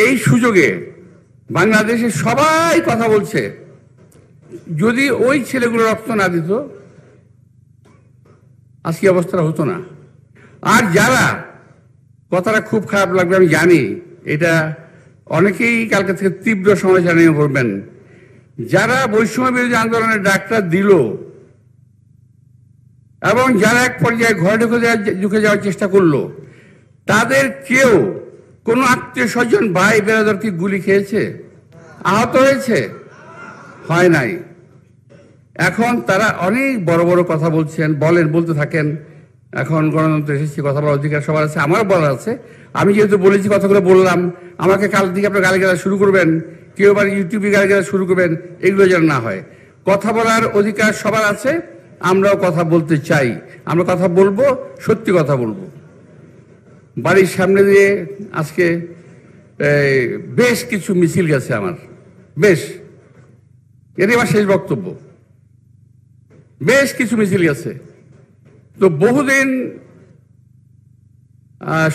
এই সুযোগে বাংলাদেশে সবাই কথা বলছে, যদি ওই ছেলেগুলো রক্ত না দিত আজকে অবস্থাটা হতো না। আর যারা, কথাটা খুব খারাপ লাগবে আমি জানি, এটা অনেকেই কালকে থেকে তীব্র সমালোচনা নিয়ে করবেন, যারা বৈষম্য বিরোধী আন্দোলনের ডাকটা দিল এবং যারা এক পর্যায়ে ঘরে ঢুকে যাওয়ার চেষ্টা করলো, তাদের কেউ কোনো আত্মীয় স্বজন ভাই বেরাদর কি গুলি খেয়েছে, আহত হয়েছে? হয় নাই। এখন তারা অনেক বড় বড় কথা বলছেন, বলতে থাকেন। এখন গণতন্ত্র এসেছে, কথা বলার অধিকার সবার আছে, আমারও বলার আছে। আমি যেহেতু বলেছি, কথাগুলো বললাম, আমাকে কাল থেকে আপনার গালিগালাজ শুরু করবেন, কেউ আবার ইউটিউবে গালিগালাজ শুরু করবেন, এগুলো যেন না হয়। কথা বলার অধিকার সবার আছে, আমরাও কথা বলতে চাই, আমরা কথা বলবো, সত্যি কথা বলবো। বাড়ির সামনে দিয়ে আজকে বেশ কিছু মিছিল গেছে আমার, এটাই আমার শেষ বক্তব্য। বেশ কিছু মিছিল গেছে। তো বহুদিন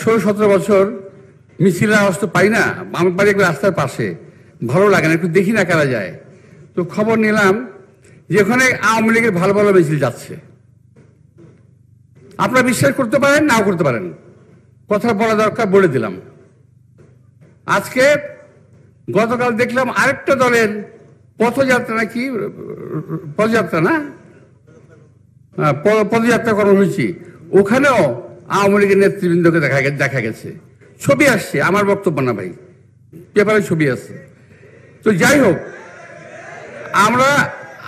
16-17 বছর মিছিল আওয়াজ তো পাই না। আমার বাড়ি একটু রাস্তার পাশে, ভালো লাগে না, একটু দেখি না কারা যায়। তো খবর নিলাম যে ওখানে আওয়ামী লীগের ভালো ভালো মিছিল যাচ্ছে। আপনারা বিশ্বাস করতে পারেন, নাও করতে পারেন, কথা বলা দরকার, বলে দিলাম। আজকে গতকাল দেখলাম আরেকটা দলের পথযাত্রা, নাকি পদযাত্রা, না পদযাত্রা কর্মসূচি, ওখানেও আওয়ামী লীগের নেতৃবৃন্দকে দেখা গেছে। ছবি আসছে, আমার বক্তব্য না ভাই, পেপারে ছবি আসছে। তো যাই হোক, আমরা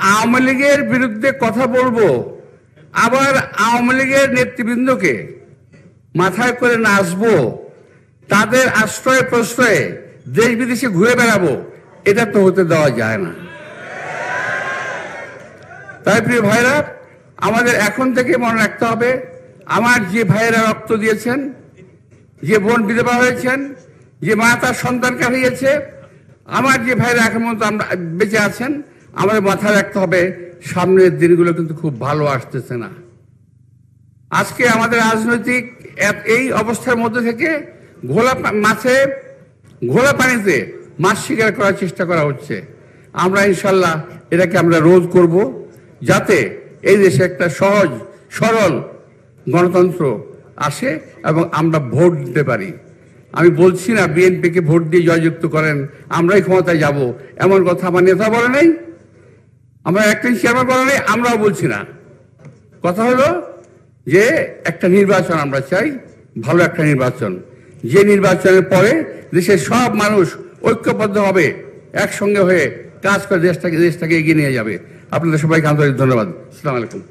আওয়ামী লীগের বিরুদ্ধে কথা বলবো, আবার আওয়ামী লীগের নেতৃবৃন্দকে মাথায় করে নাচবো, তাদের আশ্রয় প্রশ্রয়ে দেশ বিদেশে ঘুরে বেড়াবো, এটা তো হতে দেওয়া যায় না। তাই প্রিয় ভাইরা, আমাদের এখন থেকে মনে রাখতে হবে, আমার যে ভাইয়েরা রক্ত দিয়েছেন, যে বোন বিধবা হয়েছেন, যে মা তার সন্তানকে হারিয়েছে, আমার যে ভাইয়েরা এখন মতো আমরা বেঁচে আছেন, আমাদের মাথায় রাখতে হবে সামনের দিনগুলো কিন্তু খুব ভালো আসতেছে না। আজকে আমাদের রাজনৈতিক এই অবস্থার মধ্যে থেকে ঘোলা পানিতে মাছ শিকার করার চেষ্টা করা হচ্ছে। আমরা ইনশাল্লাহ এটাকে আমরা রোধ করব, যাতে এই দেশে একটা সহজ সরল গণতন্ত্র আসে এবং আমরা ভোট দিতে পারি। আমি বলছি না বিএনপিকে ভোট দিয়ে জয়যুক্ত করেন, আমরাই ক্ষমতায় যাব, এমন কথা আমার নেতা বলে নাই, আমরা অ্যাক্টিং চেয়ারম্যান বলে নাই, আমরাও বলছি না। কথা হলো যে একটা নির্বাচন আমরা চাই, ভালো একটা নির্বাচন, যে নির্বাচনের পরে দেশের সব মানুষ ঐক্যবদ্ধ হবে, একসঙ্গে হয়ে কাজ করে দেশটাকে এগিয়ে নিয়ে যাবে। আপনাদের সবাইকে আন্তরিক ধন্যবাদ। আসসালামু আলাইকুম।